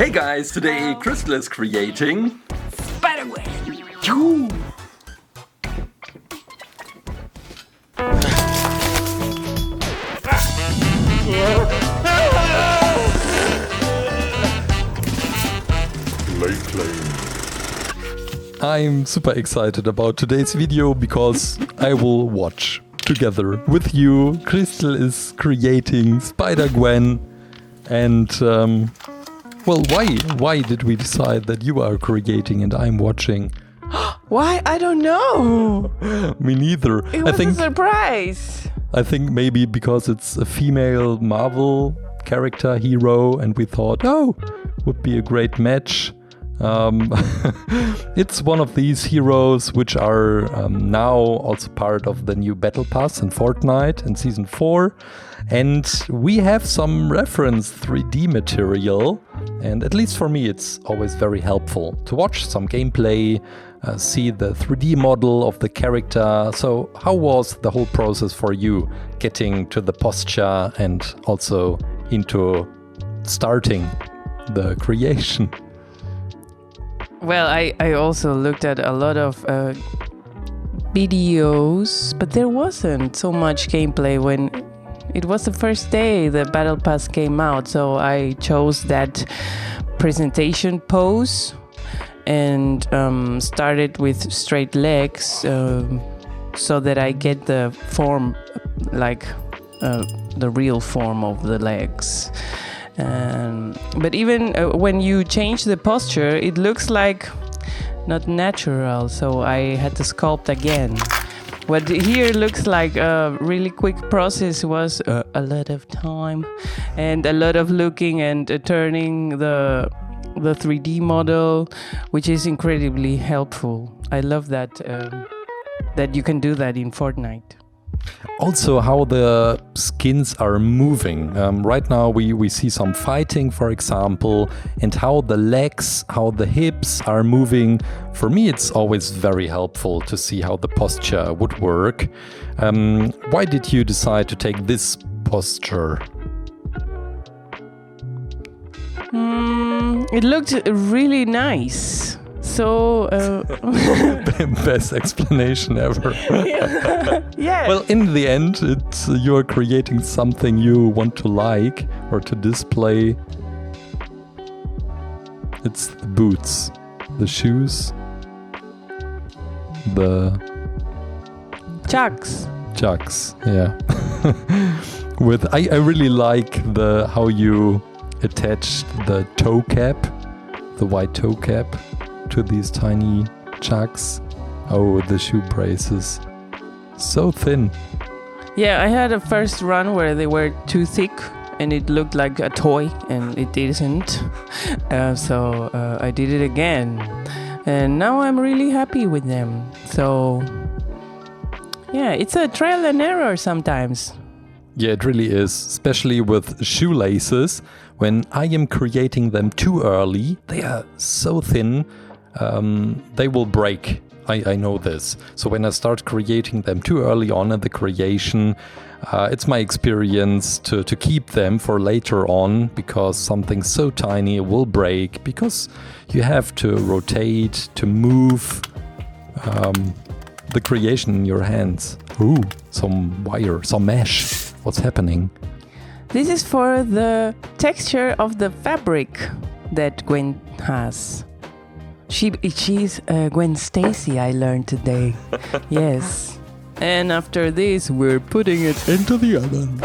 Hey guys, today Kristel is creating Spider-Gwen. ClayClaim. I'm super excited about today's video because I will watch together with you. Kristel is creating Spider-Gwen, and well, why did we decide that you are creating and I'm watching? Why? I don't know. Me neither. It was a surprise. I think maybe because it's a female Marvel character hero, and we thought, oh, would be a great match. It's one of these heroes which are now also part of the new Battle Pass in Fortnite in Season 4. And we have some reference 3D material. And at least for me, it's always very helpful to watch some gameplay, see the 3D model of the character. So how was the whole process for you getting to the posture and also into starting the creation? Well, I also looked at a lot of videos, but there wasn't so much gameplay when it was the first day the Battle Pass came out. So I chose that presentation pose and started with straight legs so that I get the form, like the real form of the legs. But even when you change the posture, it looks like not natural, so I had to sculpt again. What here looks like a really quick process was a lot of time and a lot of looking and turning the 3D model, which is incredibly helpful. I love that that you can do that in Fortnite. Also, how the skins are moving. Right now we see some fighting, for example, and how the legs, how the hips are moving. For me, it's always very helpful to see how the posture would work. Why did you decide to take this posture? It looked really nice. So, best explanation ever. Yeah. Well, in the end, it's you're creating something you want to like or to display. It's the boots, the shoes, the chucks. Yeah. I really like how you attached the toe cap, the white toe cap, to these tiny chucks. Oh, the shoe braces. So thin. Yeah, I had a first run where they were too thick and it looked like a toy, and it isn't. So I did it again. And now I'm really happy with them. So yeah, it's a trial and error sometimes. Yeah, it really is, especially with shoelaces. When I am creating them too early, they are so thin, they will break. I know this. So when I start creating them too early on in the creation, it's my experience to keep them for later on, because something so tiny will break, because you have to rotate, to move the creation in your hands. Ooh, some wire, some mesh. What's happening? This is for the texture of the fabric that Gwen has. She's Gwen Stacy, I learned today. Yes. And after this, we're putting it into the oven.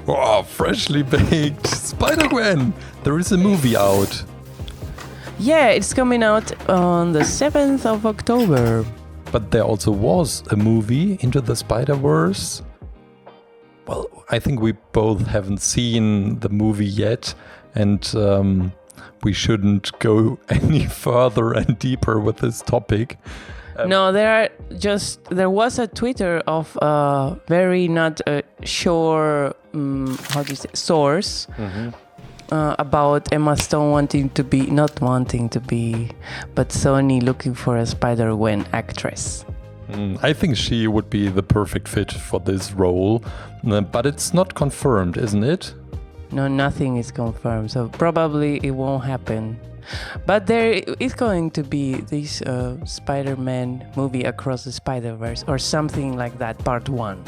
Oh, freshly baked Spider-Gwen! There is a movie out. Yeah, it's coming out on the 7th of October. But there also was a movie, Into the Spider-Verse. Well, I think we both haven't seen the movie yet, and we shouldn't go any further and deeper with this topic. No, there was a Twitter of a very not sure source about Emma Stone not wanting to be, but Sony looking for a Spider-Gwen actress. I think she would be the perfect fit for this role, but it's not confirmed, isn't it? No, nothing is confirmed. So probably it won't happen. But there is going to be this Spider-Man movie Across the Spider-Verse or something like that, part 1.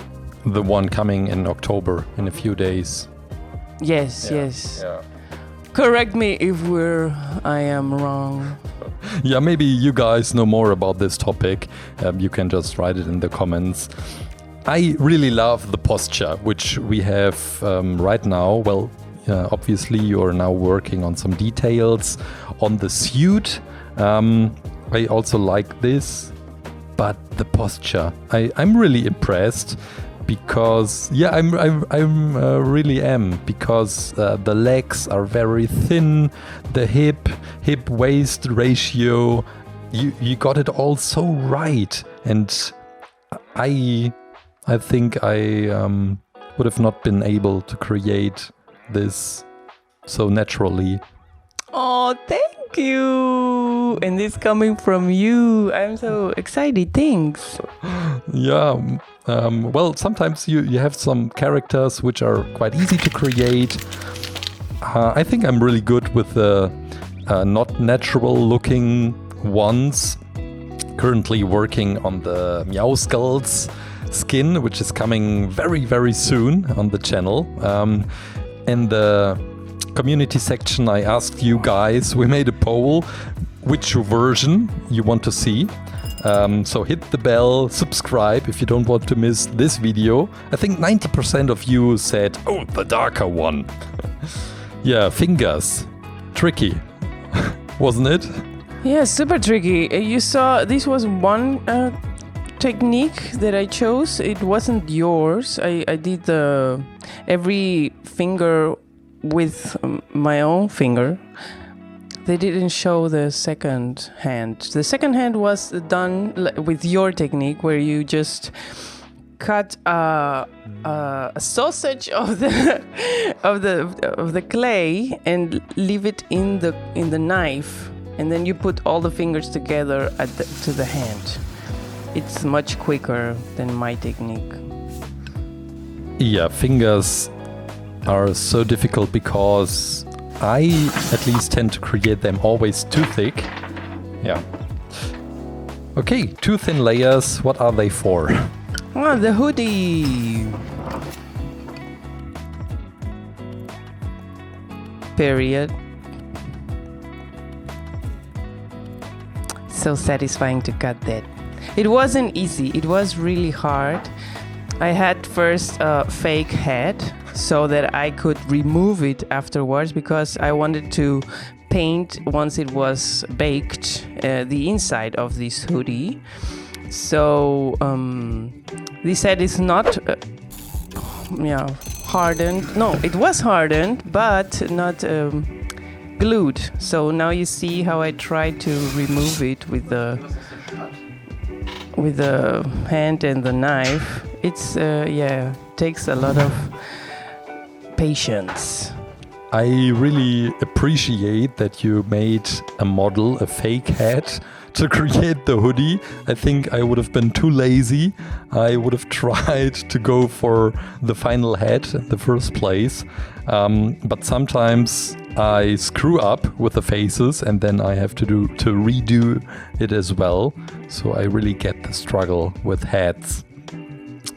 The one coming in October in a few days. Yes. Yeah. Correct me if I am wrong. Yeah, maybe you guys know more about this topic. You can just write it in the comments. I really love the posture which we have right now. Well, obviously you are now working on some details on the suit. I also like this, but the posture, I'm really impressed because I really am, because the legs are very thin, the hip waist ratio, you got it all so right, and I think I would have not been able to create this so naturally. Oh, thank you! And this coming from you, I'm so excited. Thanks. Yeah. Well, sometimes you have some characters which are quite easy to create. I think I'm really good with the not natural looking ones. Currently working on the Meow Skulls skin, which is coming very, very soon on the channel. In the community section, I asked you guys, we made a poll, which version you want to see. So hit the bell, subscribe if you don't want to miss this video. I think 90% of you said, oh, the darker one. Yeah, fingers. Tricky, wasn't it? Yeah, super tricky. You saw this was one technique that I chose. It wasn't yours. I did every finger with my own finger. They didn't show the second hand. The second hand was done with your technique, where you just cut a sausage of the clay and leave it in the knife, and then you put all the fingers together to the hand. It's much quicker than my technique. Yeah, fingers are so difficult because I at least tend to create them always too thick. Yeah. Okay, 2 thin layers. What are they for? Oh, the hoodie. Period. So satisfying to cut that. It wasn't easy. It was really hard. I had first a fake head so that I could remove it afterwards, because I wanted to paint, once it was baked, the inside of this hoodie. So this head is not hardened. No, it was hardened, but not glued. So now you see how I tried to remove it with the hand and the knife. It's takes a lot of patience. I really appreciate that you made a model, a fake head, to create the hoodie. I think I would have been too lazy. I would have tried to go for the final head in the first place. But sometimes I screw up with the faces, and then I have to redo it as well. So I really get the struggle with heads.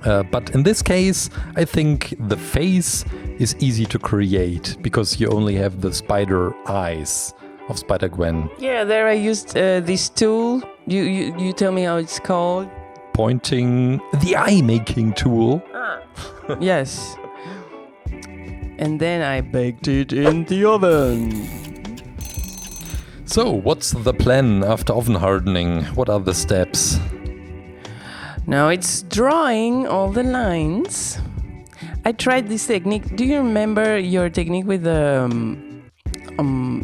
But in this case, I think the face is easy to create because you only have the spider eyes of Spider-Gwen. Yeah, there I used this tool. You tell me how it's called. Pointing, the eye making tool. Yes. And then I baked it in the oven. So, what's the plan after oven hardening? What are the steps? Now it's drawing all the lines. I tried this technique. Do you remember your technique with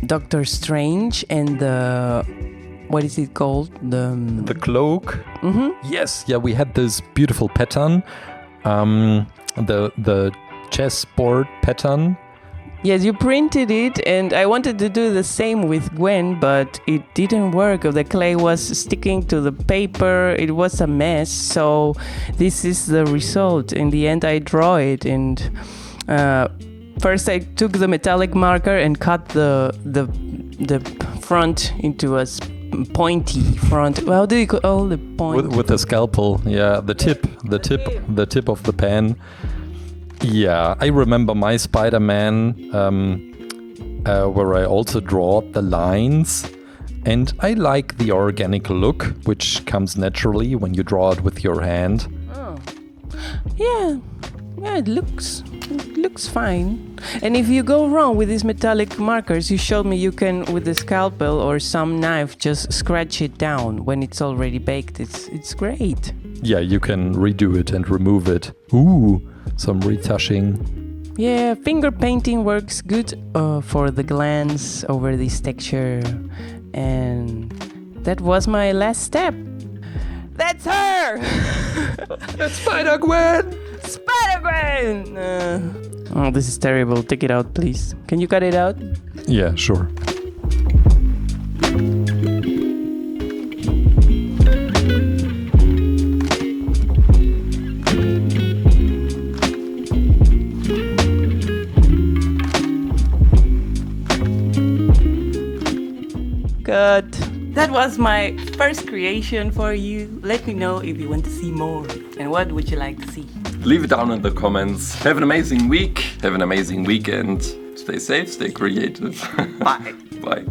Doctor Strange and the, what is it called? The cloak? Mm-hmm. Yes, yeah, we had this beautiful pattern. The chessboard pattern. Yes, you printed it, and I wanted to do the same with Gwen, but it didn't work. The clay was sticking to the paper. It was a mess. So this is the result. In the end, I draw it, and First, I took the metallic marker and cut the front into a pointy front. How do you call the point? With a scalpel, yeah. The tip of the pen. Yeah, I remember my Spider-Man, where I also draw the lines. And I like the organic look, which comes naturally when you draw it with your hand. Oh. Yeah, it looks fine. And if you go wrong with these metallic markers, you showed me you can, with the scalpel or some knife, just scratch it down when it's already baked. It's great. Yeah, you can redo it and remove it. Ooh, some retouching. Yeah, finger painting works good for the glance over this texture. And that was my last step. That's her! That's Spider-Gwen! Spider-Gwen! Oh, this is terrible. Take it out, please. Can you cut it out? Yeah, sure. Good. That was my first creation for you. Let me know if you want to see more. And what would you like to see? Leave it down in the comments. Have an amazing week. Have an amazing weekend. Stay safe, stay creative. Bye. Bye.